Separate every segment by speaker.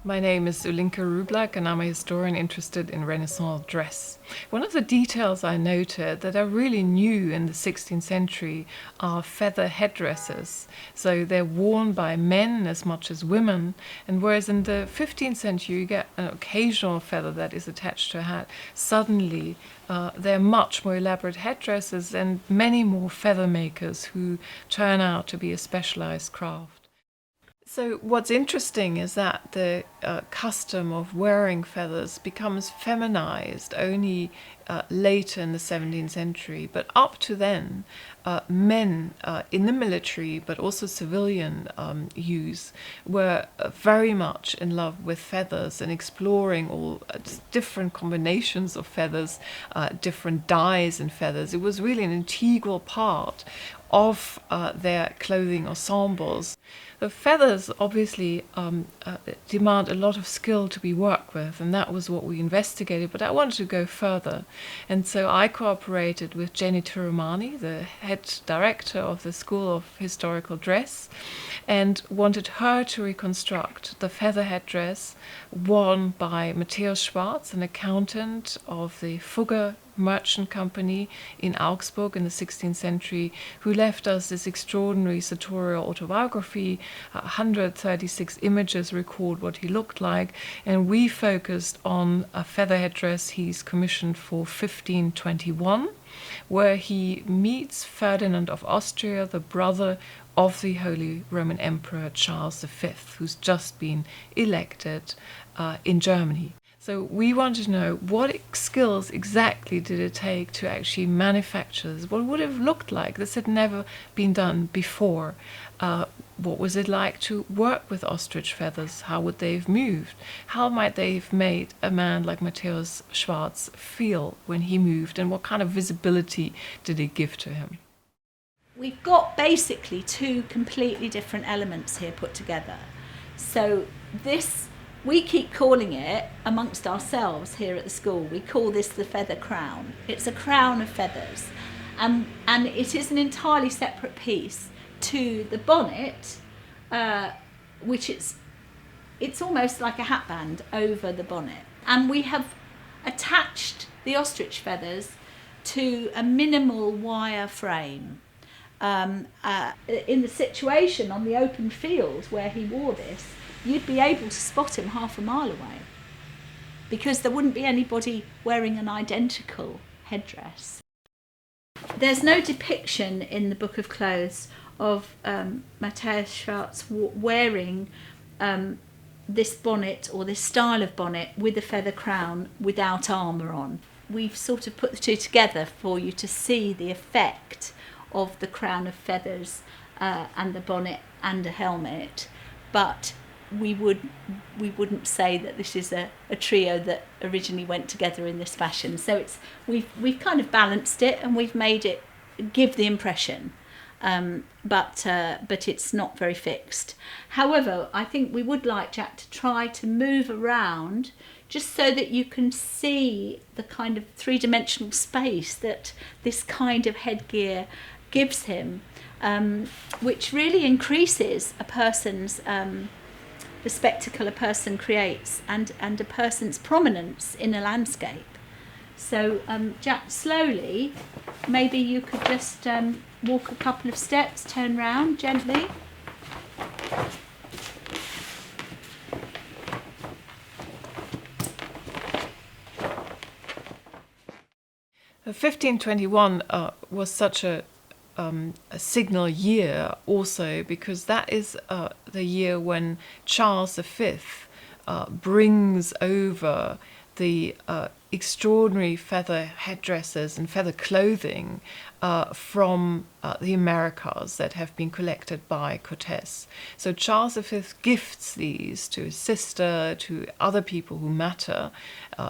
Speaker 1: My name is Ulinka Rublack and I'm a historian interested in Renaissance dress. One of the details I noted that are really new in the 16th century are feather headdresses. So they're worn by men as much as women, and whereas in the 15th century you get an occasional feather that is attached to a hat, suddenly they're much more elaborate headdresses and many more feather makers who turn out to be a specialized craft. So what's interesting is that the custom of wearing feathers becomes feminized only later in the 17th century. But up to then, men in the military, but also civilian use, were very much in love with feathers and exploring all different combinations of feathers, different dyes in feathers. It was really an integral part of their clothing ensembles. The feathers obviously demand a lot of skill to be worked with, and that was what we investigated, but I wanted to go further. And so I cooperated with Jenny Tiramani, the head director of the School of Historical Dress, and wanted her to reconstruct the feather headdress worn by Matthäus Schwarz, an accountant of the Fugger merchant company in Augsburg in the 16th century, who left us this extraordinary sartorial autobiography. 136 images record what he looked like, and we focused on a feather headdress he's commissioned for 1521, where he meets Ferdinand of Austria, the brother of the Holy Roman Emperor Charles V, who's just been elected in Germany. So we wanted to know what skills exactly did it take to actually manufacture this? What would it have looked like? This had never been done before. What was it like to work with ostrich feathers? How would they have moved? How might they have made a man like Matthäus Schwarz feel when he moved? And what kind of visibility did it give to him?
Speaker 2: We've got basically two completely different elements here put together. So this, we keep calling it, amongst ourselves here at the school, we call this the feather crown. It's a crown of feathers, and it is an entirely separate piece to the bonnet, which it's almost like a hatband over the bonnet. And we have attached the ostrich feathers to a minimal wire frame. In the situation on the open field where he wore this, you'd be able to spot him half a mile away, because there wouldn't be anybody wearing an identical headdress. There's no depiction in the Book of Clothes of Matthäus Schwarz wearing this bonnet or this style of bonnet with a feather crown without armour on. We've sort of put the two together for you to see the effect of the crown of feathers and the bonnet and a helmet, but we wouldn't say that this is a trio that originally went together in this fashion. So we've kind of balanced it and we've made it give the impression, but it's not very fixed. However, I think we would like Jack to try to move around just so that you can see the kind of three-dimensional space that this kind of headgear gives him, which really increases a person's the spectacle a person creates and a person's prominence in a landscape. So Jack, slowly, maybe you could just walk a couple of steps, turn round gently.
Speaker 1: The 1521 was such a signal year also because that is the year when Charles V brings over the extraordinary feather headdresses and feather clothing from the Americas that have been collected by Cortes. So Charles V gifts these to his sister, to other people who matter,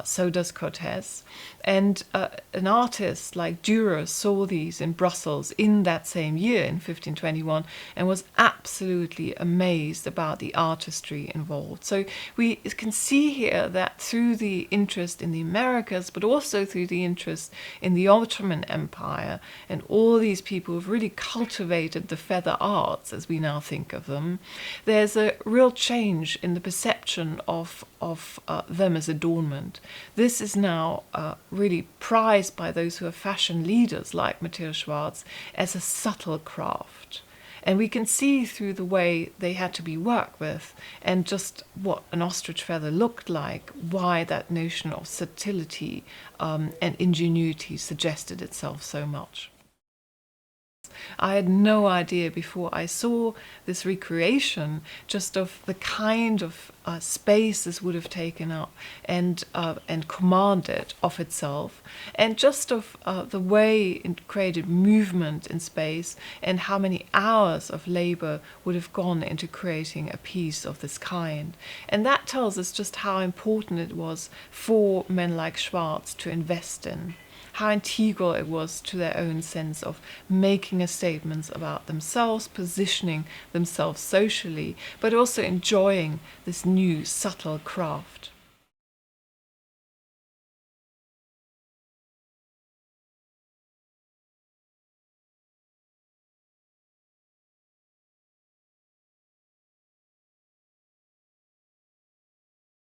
Speaker 1: so does Cortes. And an artist like Dürer saw these in Brussels in that same year, in 1521, and was absolutely amazed about the artistry involved. So we can see here that through the interest in the Americas, but also through the interest in the Ottoman Empire, and all these people who've really cultivated the feather arts as we now think of them, there's a real change in the perception of them as adornment. This is now really prized by those who are fashion leaders like Matthäus Schwarz as a subtle craft. And we can see through the way they had to be worked with and just what an ostrich feather looked like, why that notion of subtlety and ingenuity suggested itself so much. I had no idea before I saw this recreation just of the kind of space this would have taken up and commanded of itself, and just of the way it created movement in space and how many hours of labor would have gone into creating a piece of this kind. And that tells us just how important it was for men like Schwarz to invest in, how integral it was to their own sense of making a statement about themselves, positioning themselves socially, but also enjoying this new subtle craft.